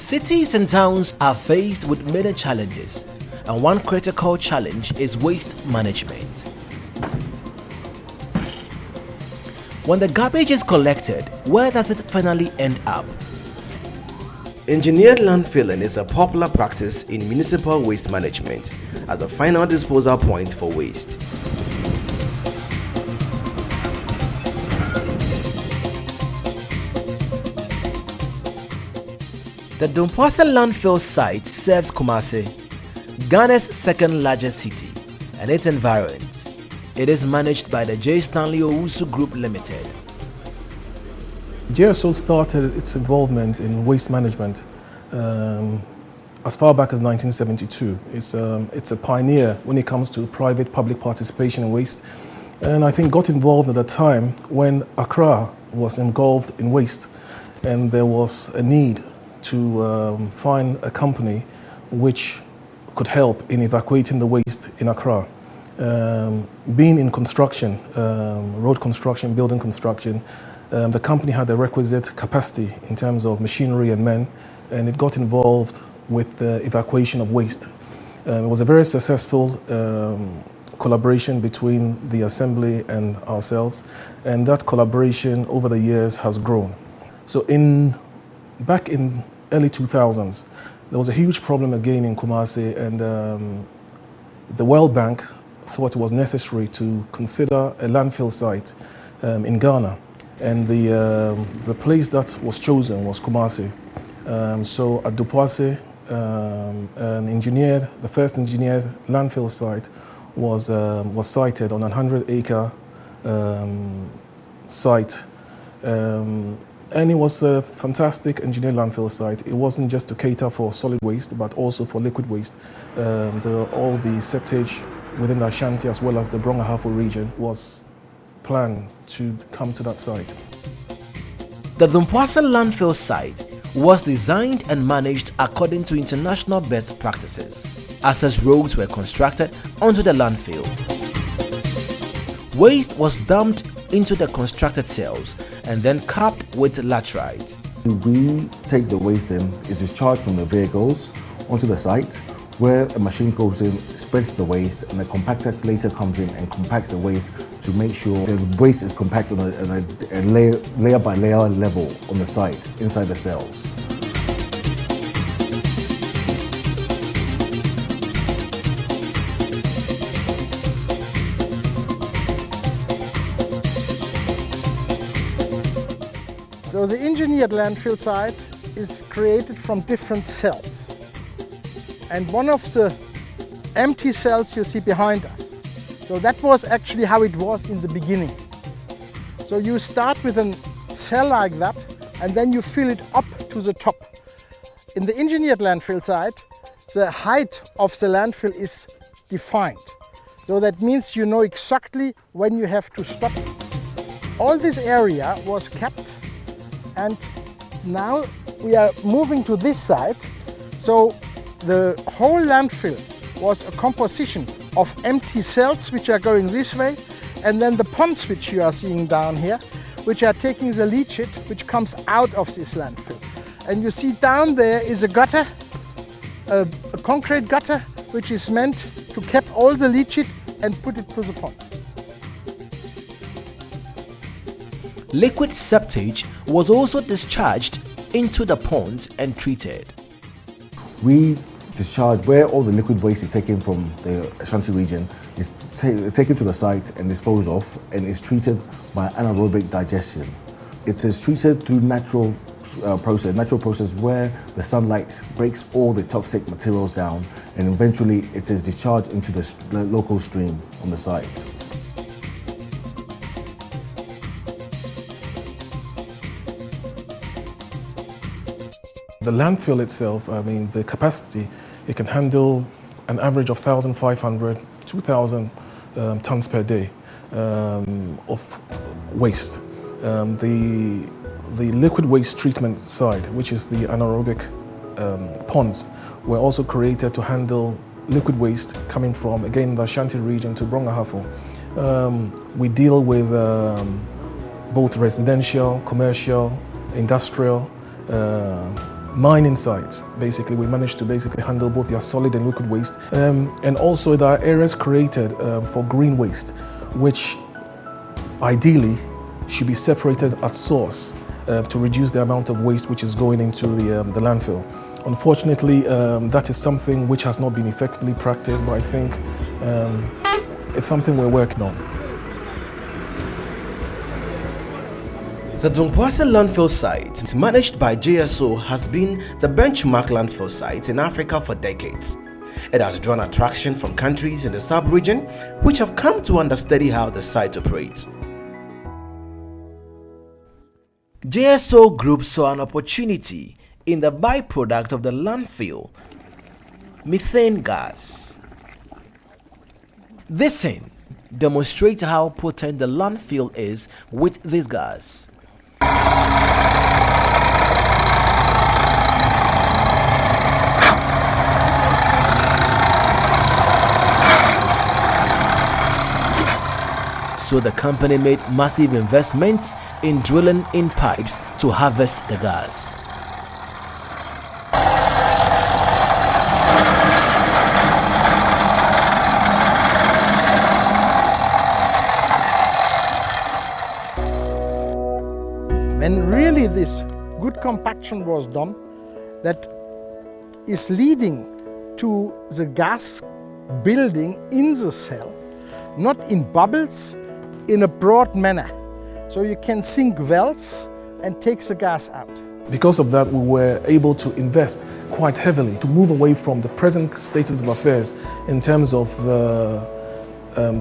Cities and towns are faced with many challenges, and one critical challenge is waste management. When the garbage is collected, where does it finally end up? Engineered landfilling is a popular practice in municipal waste management as a final disposal point for waste. The Dompoase Landfill site serves Kumasi, Ghana's second largest city, and its environs. It is managed by the J.Stanley-Owusu Group Limited. JSO started its involvement in waste management as far back as 1972. It's a pioneer when it comes to private-public participation in waste, and I think got involved at a time when Accra was engulfed in waste, and there was a need to find a company which could help in evacuating the waste in Accra. Being in construction, road construction, building construction, the company had the requisite capacity in terms of machinery and men, and it got involved with the evacuation of waste. It was a very successful collaboration between the assembly and ourselves, and that collaboration over the years has grown. So back in early 2000s, there was a huge problem again in Kumasi, and the World Bank thought it was necessary to consider a landfill site in Ghana, and the place that was chosen was Kumasi. So at Dompoase, the first engineered landfill site was sited on a 100-acre site. And it was a fantastic engineered landfill site. It wasn't just to cater for solid waste, but also for liquid waste. All the septage within the Ashanti as well as the Brong-Ahafo region was planned to come to that site. The Dompoase landfill site was designed and managed according to international best practices. Access roads were constructed onto the landfill. Waste was dumped into the constructed cells and then capped with laterite. We take the waste in, it's discharged from the vehicles onto the site, where a machine goes in, spreads the waste, and the compactor later comes in and compacts the waste to make sure the waste is compacted on a layer by layer level on the site, inside the cells. So the engineered landfill site is created from different cells. And one of the empty cells you see behind us, so that was actually how it was in the beginning. So you start with a cell like that, and then you fill it up to the top. In the engineered landfill site, the height of the landfill is defined. So that means you know exactly when you have to stop. All this area was kept, and now we are moving to this side. So the whole landfill was a composition of empty cells which are going this way, and then the ponds which you are seeing down here, which are taking the leachate which comes out of this landfill. And you see down there is a gutter, a concrete gutter, which is meant to cap all the leachate and put it to the pond. Liquid septage was also discharged into the ponds and treated. We discharge where all the liquid waste is taken from the Ashanti region, is taken to the site and disposed of, and is treated by anaerobic digestion. It is treated through natural process where the sunlight breaks all the toxic materials down, and eventually it is discharged into the local stream on the site. The landfill itself, I mean, the capacity, it can handle an average of 1,500, 2,000 tons per day of waste. The liquid waste treatment site, which is the anaerobic ponds, were also created to handle liquid waste coming from, again, the Ashanti region to Brong-Ahafo. We deal with both residential, commercial, industrial, mining sites. Basically, we managed to basically handle both their solid and liquid waste. And also there are areas created for green waste, which ideally should be separated at source to reduce the amount of waste which is going into the landfill. Unfortunately, that is something which has not been effectively practiced, but I think it's something we're working on. The Dompoase Landfill site, managed by JSO, has been the benchmark landfill site in Africa for decades. It has drawn attraction from countries in the sub-region which have come to understudy how the site operates. JSO Group saw an opportunity in the byproduct of the landfill, methane gas. This scene demonstrates how potent the landfill is with this gas. So the company made massive investments in drilling in pipes to harvest the gas. When really this good compaction was done, that is leading to the gas building in the cell, not in bubbles, in a broad manner. So you can sink wells and take the gas out. Because of that, we were able to invest quite heavily to move away from the present status of affairs in terms of the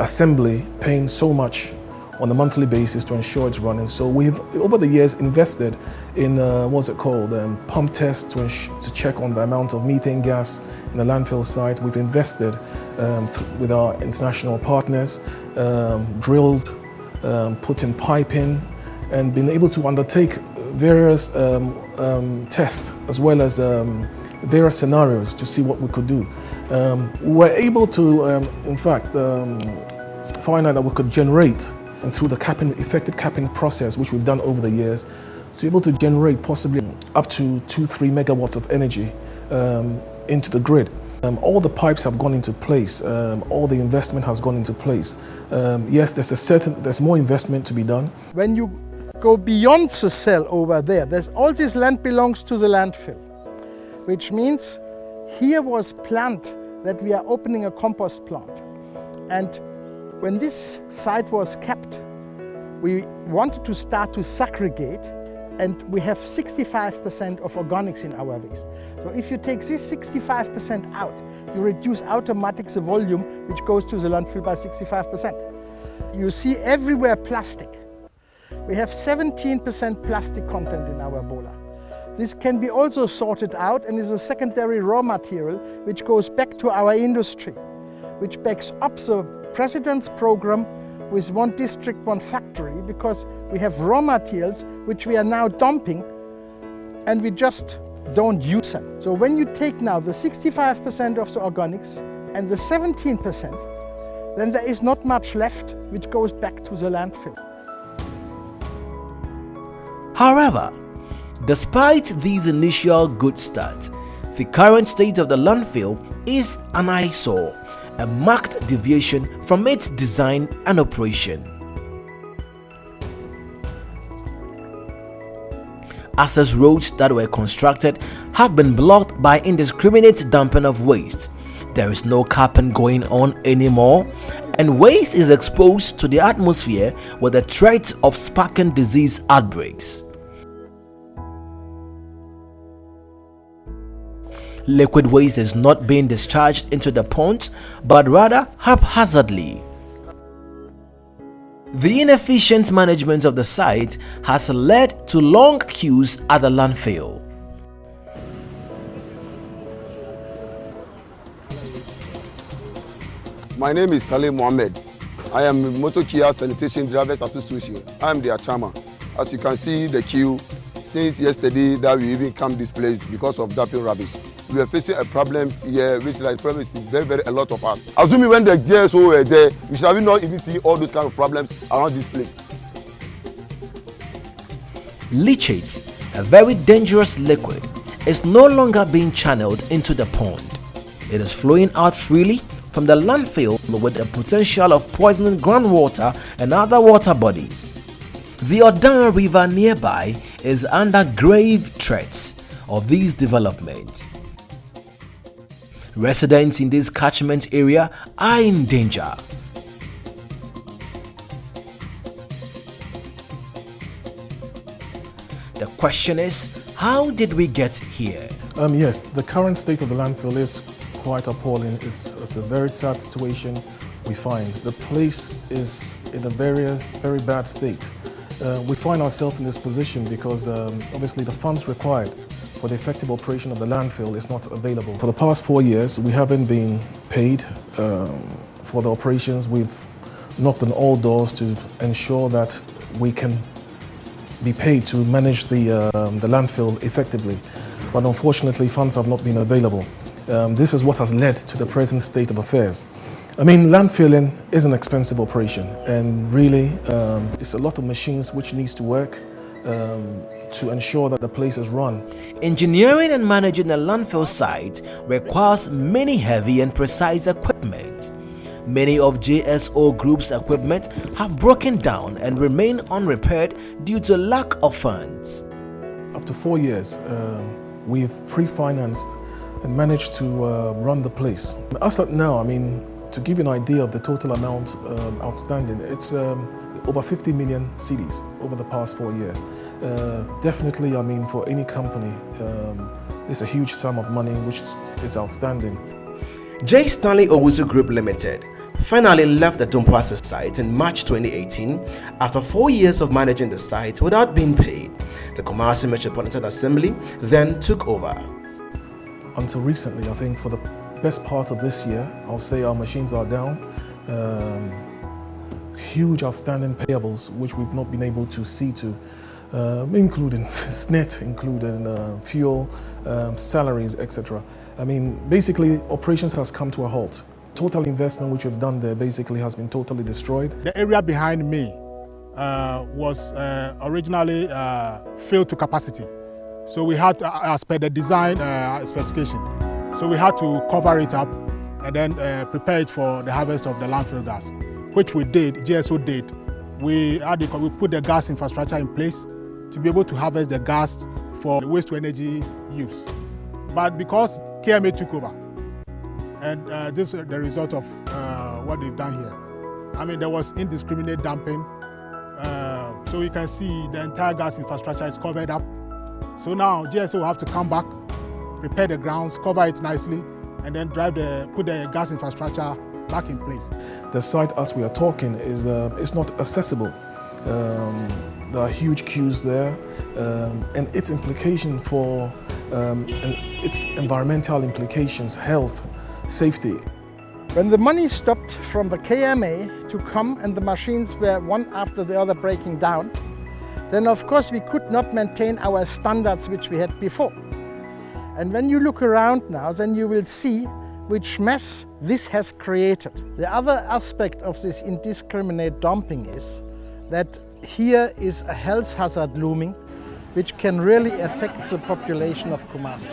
assembly paying so much on a monthly basis to ensure it's running. So we've, over the years, invested in, pump tests to check on the amount of methane gas in the landfill site. We've invested with our international partners, drilled, put in piping, and been able to undertake various tests as well as various scenarios to see what we could do. We were able to, find out that we could generate, and through the effective capping process, which we've done over the years, to be able to generate possibly up to 2-3 megawatts of energy into the grid. All the pipes have gone into place. All the investment has gone into place. Yes, there's more investment to be done. When you go beyond the cell over there, all this land belongs to the landfill, which means here was planned that we are opening a compost plant. And when this site was kept, we wanted to start to segregate, and we have 65% of organics in our waste. So if you take this 65% out, you reduce automatically the volume which goes to the landfill by 65%. You see everywhere plastic. We have 17% plastic content in our bola. This can be also sorted out and is a secondary raw material which goes back to our industry, which backs up the President's program with one district, one factory, because we have raw materials which we are now dumping and we just don't use them. So when you take now the 65% of the organics and the 17%, then there is not much left which goes back to the landfill. However, despite these initial good starts, the current state of the landfill is an eyesore, a marked deviation from its design and operation. Access roads that were constructed have been blocked by indiscriminate dumping of waste. There is no capping going on anymore, and waste is exposed to the atmosphere with the threat of sparking disease outbreaks. Liquid waste is not being discharged into the ponds, but rather haphazardly. The inefficient management of the site has led to long queues at the landfill. My name is Saleh Mohammed. I am Motor Kia Sanitation Drivers Association. I am their chairman. As you can see the queue, since yesterday that we even come this place because of dumping rubbish. We are facing a problems here, which like problem is very a lot of us. Assuming when the JSO were there, we should have not even see all those kind of problems around this place. Leachate, a very dangerous liquid, is no longer being channeled into the pond. It is flowing out freely from the landfill with the potential of poisoning groundwater and other water bodies. The Odan River nearby is under grave threats of these developments. Residents in this catchment area are in danger. The question is, how did we get here? Yes, the current state of the landfill is quite appalling. It's a very sad situation we find. The place is in a very bad state. We find ourselves in this position because obviously the funds required for the effective operation of the landfill is not available. For the past 4 years, we haven't been paid for the operations. We've knocked on all doors to ensure that we can be paid to manage the landfill effectively. But unfortunately, funds have not been available. This is what has led to the present state of affairs. I mean, landfilling is an expensive operation, and really it's a lot of machines which needs to work to ensure that the place is run. Engineering and managing a landfill site requires many heavy and precise equipment. Many of JSO Group's equipment have broken down and remain unrepaired due to lack of funds. Up to 4 years, we've pre-financed and managed to run the place. As of now, I mean, to give you an idea of the total amount outstanding, it's over 50 million cedis over the past 4 years. Definitely, I mean, for any company, it's a huge sum of money which is outstanding. J.Stanley-Owusu Group Limited finally left the Dompoase site in March 2018 after 4 years of managing the site without being paid. The Kumasi Metropolitan Assembly then took over. Until recently, I think for the best part of this year, I'll say our machines are down. Huge outstanding payables which we've not been able to see to, including SNET, including fuel, salaries, etc. I mean, basically operations has come to a halt. Total investment which we've done there basically has been totally destroyed. The area behind me was originally filled to capacity. So we had to, as per the design specification, so we had to cover it up and then prepare it for the harvest of the landfill gas, which we did, GSO did. We put the gas infrastructure in place to be able to harvest the gas for waste to energy use. But because KMA took over, and this is the result of what they've done here. I mean, there was indiscriminate dumping. So you can see the entire gas infrastructure is covered up. So now GSO will have to come back, prepare the grounds, cover it nicely, and then put the gas infrastructure back in place. The site, as we are talking, is not accessible. There are huge queues there, and its implication for its environmental implications, health, safety. When the money stopped from the KMA to come and the machines were one after the other breaking down, then of course we could not maintain our standards which we had before. And when you look around now, then you will see which mess this has created. The other aspect of this indiscriminate dumping is that here is a health hazard looming which can really affect the population of Kumasi.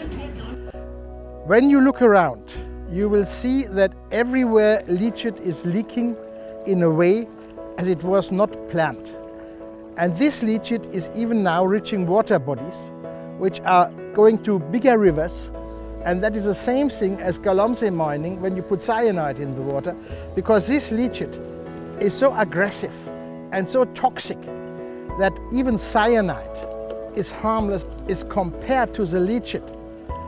When you look around, you will see that everywhere leachate is leaking in a way as it was not planned. And this leachate is even now reaching water bodies which are going to bigger rivers, and that is the same thing as Galamsey mining when you put cyanide in the water, because this leachate is so aggressive and so toxic that even cyanide is harmless is compared to the leachate.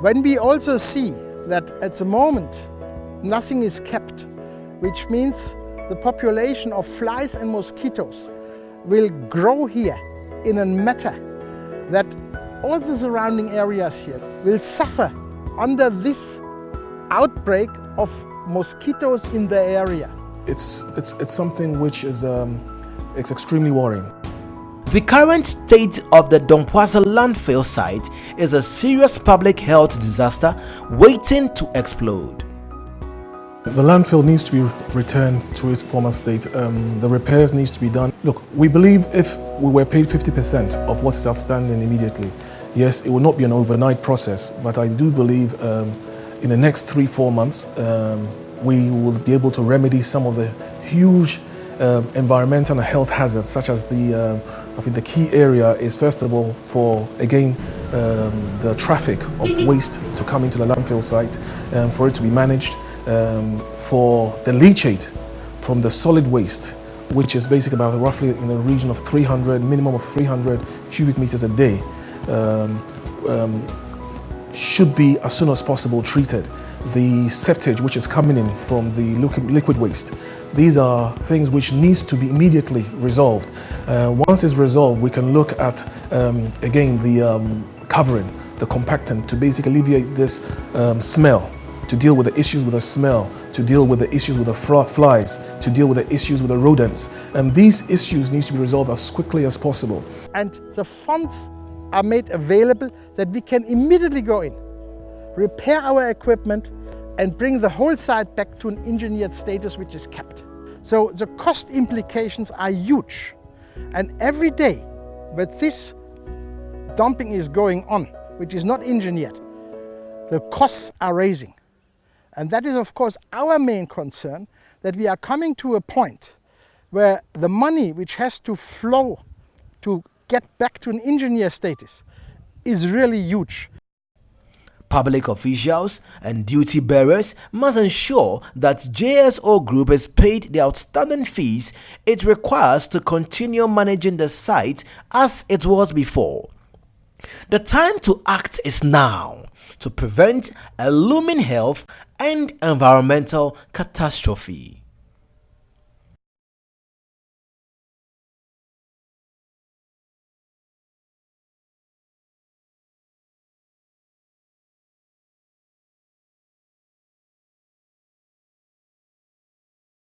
When we also see that at the moment nothing is kept, which means the population of flies and mosquitoes will grow here in a matter that all the surrounding areas here will suffer under this outbreak of mosquitoes in the area. It's something which is it's extremely worrying. The current state of the Dompoase landfill site is a serious public health disaster waiting to explode. The landfill needs to be returned to its former state. The repairs needs to be done. Look, we believe if we were paid 50% of what is outstanding immediately, Yes, it will not be an overnight process, but I do believe in the next 3-4 months, we will be able to remedy some of the huge environmental and health hazards, such as I think the key area is, first of all, for, again, the traffic of waste to come into the landfill site, for it to be managed, for the leachate from the solid waste, which is basically about roughly in the region of 300, minimum of 300 cubic meters a day, should be as soon as possible treated. The septage which is coming in from the liquid waste, these are things which needs to be immediately resolved. Once it's resolved, we can look at, again, the covering, the compactant, to basically alleviate this smell, to deal with the issues with the smell, to deal with the issues with the flies, to deal with the issues with the rodents. And these issues need to be resolved as quickly as possible. And the funds are made available that we can immediately go in, repair our equipment, and bring the whole site back to an engineered status which is kept. So the cost implications are huge. And every day that this dumping is going on, which is not engineered, the costs are rising. And that is, of course, our main concern, that we are coming to a point where the money which has to flow to get back to an engineered status is really huge. Public officials and duty bearers must ensure that JSO Group is paid the outstanding fees it requires to continue managing the site as it was before. The time to act is now to prevent a looming health and environmental catastrophe.